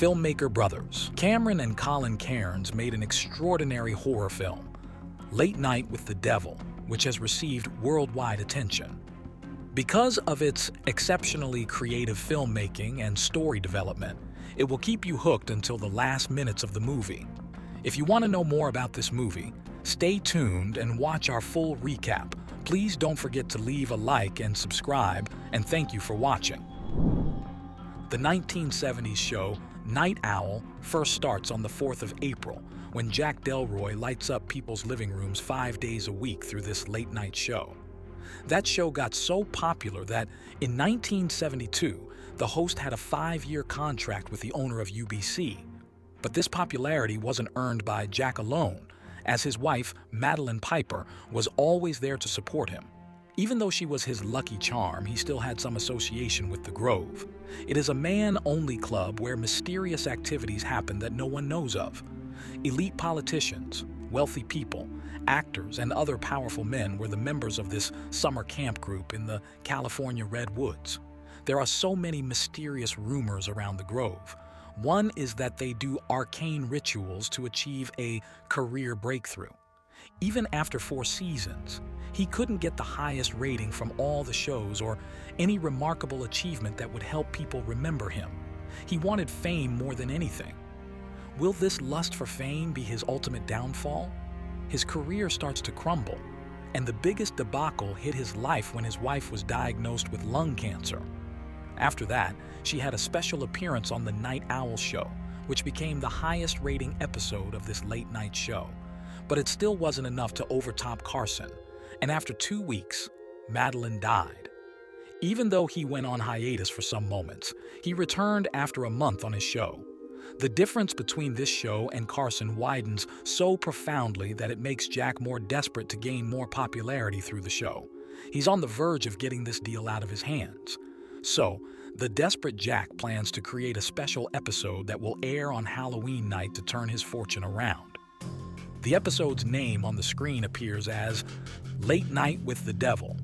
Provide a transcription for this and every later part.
filmmaker brothers Cameron and Colin Cairns made an extraordinary horror film, Late Night with the Devil, which has received worldwide attention. Because of its exceptionally creative filmmaking and story development, it will keep you hooked until the last minutes of the movie. If you want to know more about this movie, stay tuned and watch our full recap. Please don't forget to leave a like and subscribe, and thank you for watching. The 1970s show Night Owl first starts on the 4th of April, when Jack Delroy lights up people's living rooms 5 days a week through this late-night show. That show got so popular that in 1972, the host had a 5-year contract with the owner of UBC. But this popularity wasn't earned by Jack alone, as his wife, Madeline Piper, was always there to support him. Even though she was his lucky charm, he still had some association with the Grove. It is a man-only club where mysterious activities happen that no one knows of. Elite politicians, wealthy people, actors, and other powerful men were the members of this summer camp group in the California Redwoods. There are so many mysterious rumors around the Grove. One is that they do arcane rituals to achieve a career breakthrough. Even after 4 seasons, he couldn't get the highest rating from all the shows or any remarkable achievement that would help people remember him. He wanted fame more than anything. Will this lust for fame be his ultimate downfall? His career starts to crumble, and the biggest debacle hit his life when his wife was diagnosed with lung cancer. After that, she had a special appearance on the Night Owl show, which became the highest rating episode of this late-night show. But it still wasn't enough to overtop Carson, and after 2 weeks, Madeline died. Even though he went on hiatus for some moments, he returned after a month on his show. The difference between this show and Carson widens so profoundly that it makes Jack more desperate to gain more popularity through the show. He's on the verge of getting this deal out of his hands. So, the desperate Jack plans to create a special episode that will air on Halloween night to turn his fortune around. The episode's name on the screen appears as Late Night with the Devil.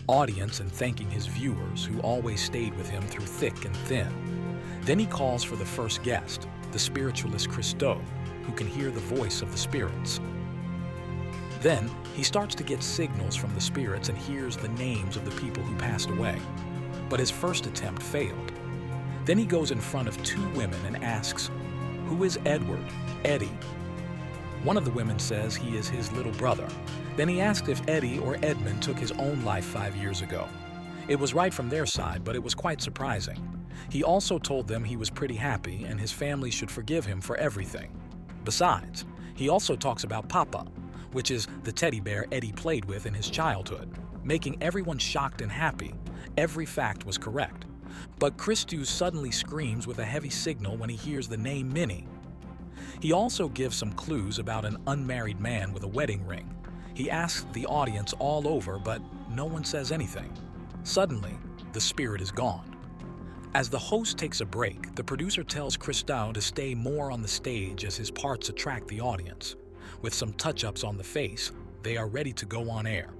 Audience and thanking his viewers who always stayed with him through thick and thin. Then he calls for the first guest, the spiritualist Christo, who can hear the voice of the spirits. Then he starts to get signals from the spirits and hears the names of the people who passed away. But his first attempt failed. Then he goes in front of 2 women and asks, "Who is Edward, Eddie?" One of the women says he is his little brother. Then he asked if Eddie or Edmund took his own life 5 years ago. It was right from their side, but it was quite surprising. He also told them he was pretty happy and his family should forgive him for everything. Besides, he also talks about Papa, which is the teddy bear Eddie played with in his childhood, making everyone shocked and happy. Every fact was correct. But Christo suddenly screams with a heavy signal when he hears the name Minnie. He also gives some clues about an unmarried man with a wedding ring. He asks the audience all over, but no one says anything. Suddenly, the spirit is gone. As the host takes a break, the producer tells Christo to stay more on the stage as his parts attract the audience. With some touch-ups on the face, they are ready to go on air.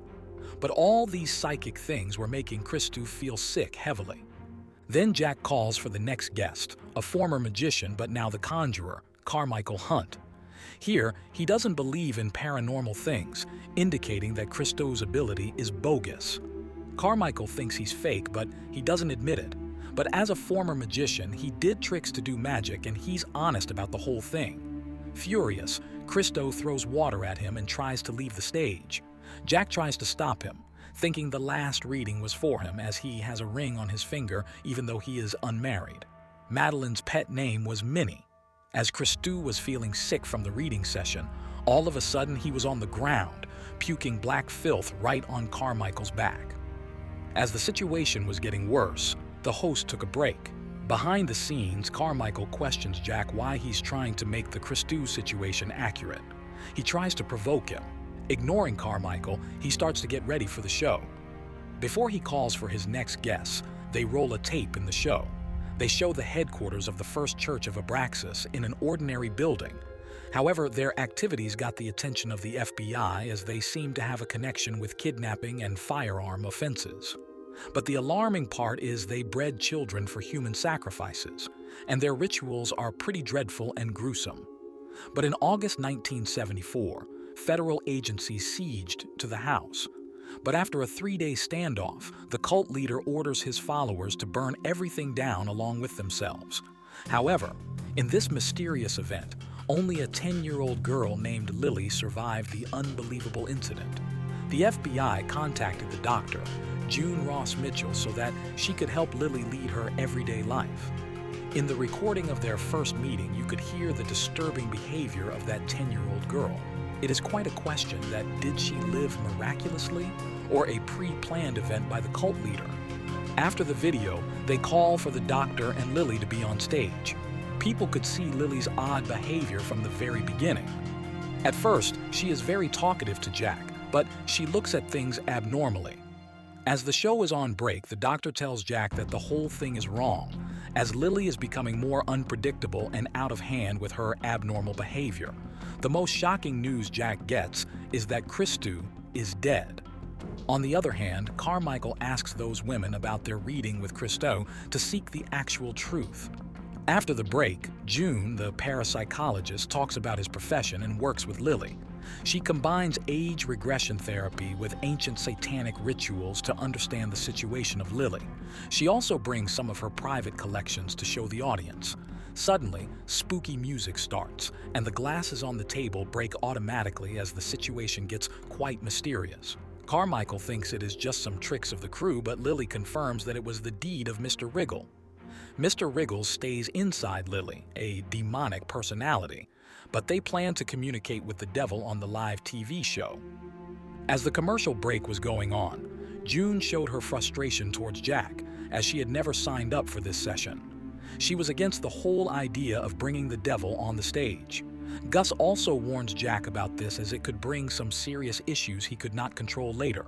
But all these psychic things were making Christo feel sick heavily. Then Jack calls for the next guest, a former magician but now the conjurer, Carmichael Hunt. Here, he doesn't believe in paranormal things, indicating that Christo's ability is bogus. Carmichael thinks he's fake, but he doesn't admit it. But as a former magician, he did tricks to do magic, and he's honest about the whole thing. Furious, Christo throws water at him and tries to leave the stage. Jack tries to stop him, thinking the last reading was for him as he has a ring on his finger even though he is unmarried. Madeline's pet name was Minnie. As Christo was feeling sick from the reading session, all of a sudden he was on the ground, puking black filth right on Carmichael's back. As the situation was getting worse, the host took a break. Behind the scenes, Carmichael questions Jack why he's trying to make the Christo situation accurate. He tries to provoke him. Ignoring Carmichael, he starts to get ready for the show. Before he calls for his next guest, they roll a tape in the show. They show the headquarters of the First Church of Abraxas in an ordinary building. However, their activities got the attention of the FBI as they seemed to have a connection with kidnapping and firearm offenses. But the alarming part is they bred children for human sacrifices. and their rituals are pretty dreadful and gruesome. But in August 1974, federal agencies sieged to the house. But after a 3-day standoff, the cult leader orders his followers to burn everything down along with themselves. However, in this mysterious event, only a 10-year-old girl named Lilly survived the unbelievable incident. The FBI contacted the doctor, June Ross Mitchell, so that she could help Lilly lead her everyday life. In the recording of their first meeting, you could hear the disturbing behavior of that 10-year-old girl. It is quite a question that did she live miraculously or a pre-planned event by the cult leader? After the video, they call for the doctor and Lilly to be on stage. People could see Lilly's odd behavior from the very beginning. At first, she is very talkative to Jack, but she looks at things abnormally. As the show is on break, the doctor tells Jack that the whole thing is wrong, as Lilly is becoming more unpredictable and out of hand with her abnormal behavior. The most shocking news Jack gets is that Christou is dead. On the other hand, Carmichael asks those women about their reading with Christou to seek the actual truth. After the break, June, the parapsychologist, talks about his profession and works with Lilly. She combines age regression therapy with ancient satanic rituals to understand the situation of Lilly. She also brings some of her private collections to show the audience. Suddenly, spooky music starts, and the glasses on the table break automatically as the situation gets quite mysterious. Carmichael thinks it is just some tricks of the crew, but Lilly confirms that it was the deed of Mr. Wriggle. Mr. Wriggle stays inside Lilly, a demonic personality, but they plan to communicate with the devil on the live TV show. As the commercial break was going on, June showed her frustration towards Jack, as she had never signed up for this session. She was against the whole idea of bringing the devil on the stage. Gus also warns Jack about this, as it could bring some serious issues he could not control later.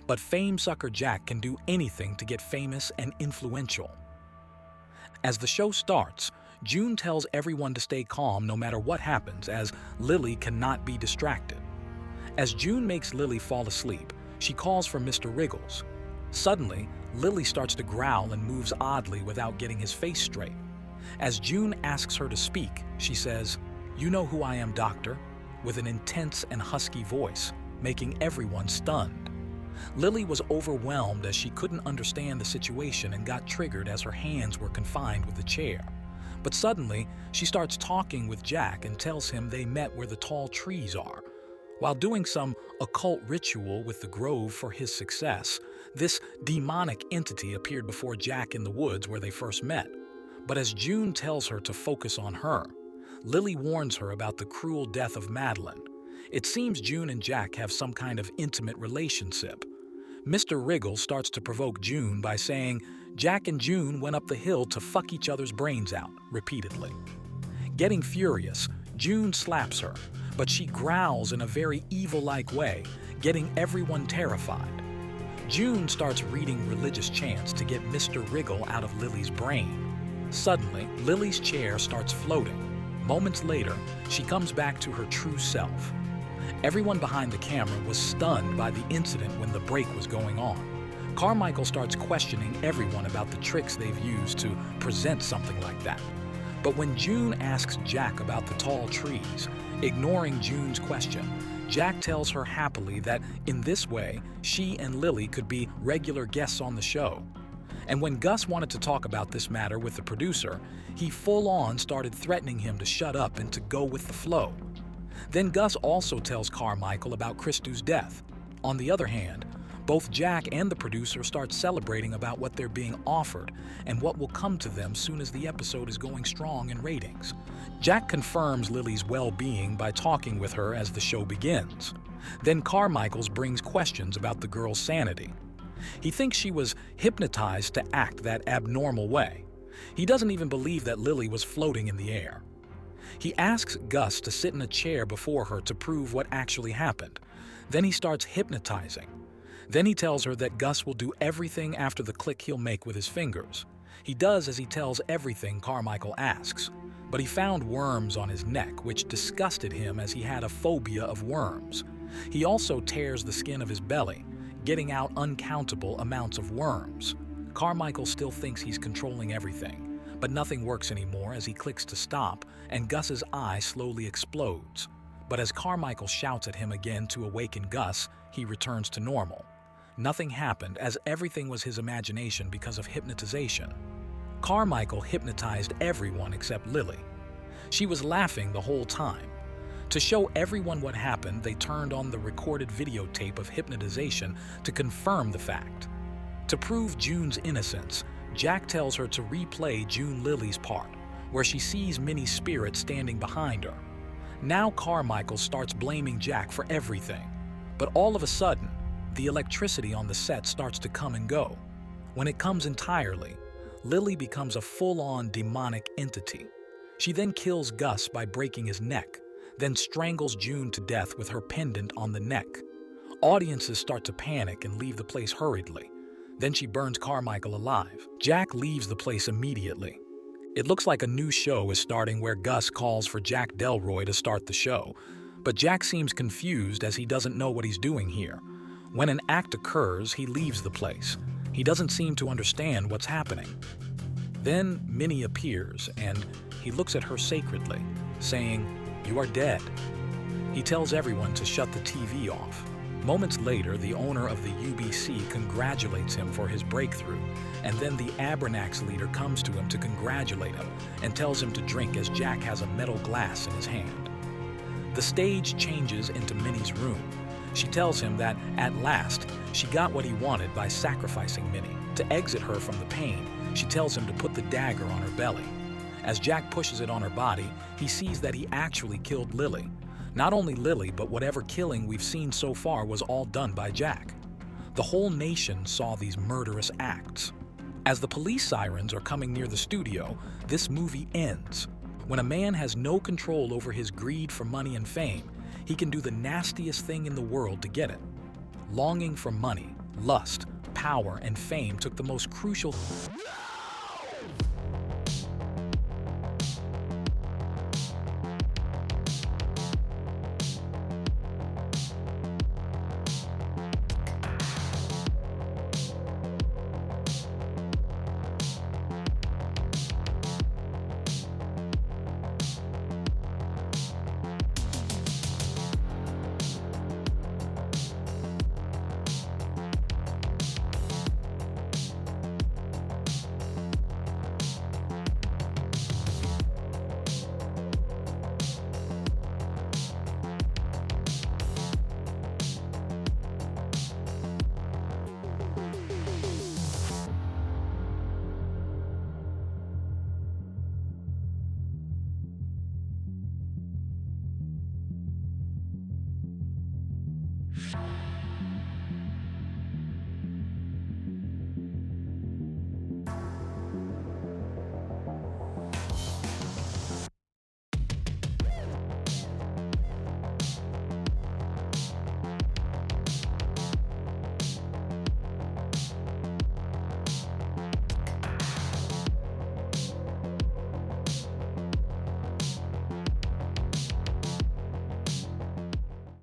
But fame-sucker Jack can do anything to get famous and influential. As the show starts, June tells everyone to stay calm no matter what happens, as Lilly cannot be distracted. As June makes Lilly fall asleep, she calls for Mr. Wriggles. Suddenly, Lilly starts to growl and moves oddly without getting his face straight. As June asks her to speak, she says, "You know who I am, doctor," with an intense and husky voice, making everyone stunned. Lilly was overwhelmed as she couldn't understand the situation and got triggered as her hands were confined with the chair. But suddenly, she starts talking with Jack and tells him they met where the tall trees are. While doing some occult ritual with the grove for his success, this demonic entity appeared before Jack in the woods where they first met. But as June tells her to focus on her, Lilly warns her about the cruel death of Madeline. It seems June and Jack have some kind of intimate relationship. Mr. Wriggle starts to provoke June by saying Jack and June went up the hill to fuck each other's brains out, repeatedly. Getting furious, June slaps her, but she growls in a very evil-like way, getting everyone terrified. June starts reading religious chants to get Mr. Wriggle out of Lilly's brain. Suddenly, Lilly's chair starts floating. Moments later, she comes back to her true self. Everyone behind the camera was stunned by the incident when the break was going on. Carmichael starts questioning everyone about the tricks they've used to present something like that. But when June asks Jack about the tall trees, ignoring June's question, Jack tells her happily that in this way, she and Lilly could be regular guests on the show. And when Gus wanted to talk about this matter with the producer, he full-on started threatening him to shut up and to go with the flow. Then Gus also tells Carmichael about Christou's death. On the other hand, both Jack and the producer start celebrating about what they're being offered and what will come to them soon as the episode is going strong in ratings. Jack confirms Lilly's well-being by talking with her as the show begins. Then Carmichael brings questions about the girl's sanity. He thinks she was hypnotized to act that abnormal way. He doesn't even believe that Lilly was floating in the air. He asks Gus to sit in a chair before her to prove what actually happened. Then he starts hypnotizing. Then he tells her that Gus will do everything after the click he'll make with his fingers. He does as he tells everything Carmichael asks. But he found worms on his neck, which disgusted him as he had a phobia of worms. He also tears the skin of his belly, getting out uncountable amounts of worms. Carmichael still thinks he's controlling everything, But nothing works anymore as he clicks to stop, and Gus's eye slowly explodes. But as Carmichael shouts at him again to awaken Gus, he returns to normal. Nothing happened, as everything was his imagination because of hypnotization. Carmichael hypnotized everyone except Lilly. She was laughing the whole time. To show everyone what happened, they turned on the recorded videotape of hypnotization to confirm the fact. To prove June's innocence, Jack tells her to replay June Lilly's part, where she sees Minnie's spirit standing behind her. Now Carmichael starts blaming Jack for everything. But all of a sudden, the electricity on the set starts to come and go. When it comes entirely, Lilly becomes a full-on demonic entity. She then kills Gus by breaking his neck, then strangles June to death with her pendant on the neck. Audiences start to panic and leave the place hurriedly. Then she burns Carmichael alive. Jack leaves the place immediately. It looks like a new show is starting where Gus calls for Jack Delroy to start the show, but Jack seems confused as he doesn't know what he's doing here. When an act occurs, he leaves the place. He doesn't seem to understand what's happening. Then Minnie appears, and he looks at her sacredly, saying, "You are dead." He tells everyone to shut the TV off. Moments later, the owner of the UBC congratulates him for his breakthrough, and then the Abernax leader comes to him to congratulate him and tells him to drink as Jack has a metal glass in his hand. The stage changes into Minnie's room. She tells him that, at last, she got what he wanted by sacrificing Minnie. To exit her from the pain, she tells him to put the dagger on her belly. As Jack pushes it on her body, he sees that he actually killed Lilly. Not only Lilly, but whatever killing we've seen so far was all done by Jack. The whole nation saw these murderous acts. As the police sirens are coming near the studio, this movie ends. When a man has no control over his greed for money and fame, he can do the nastiest thing in the world to get it. Longing for money, lust, power, and fame took the most crucial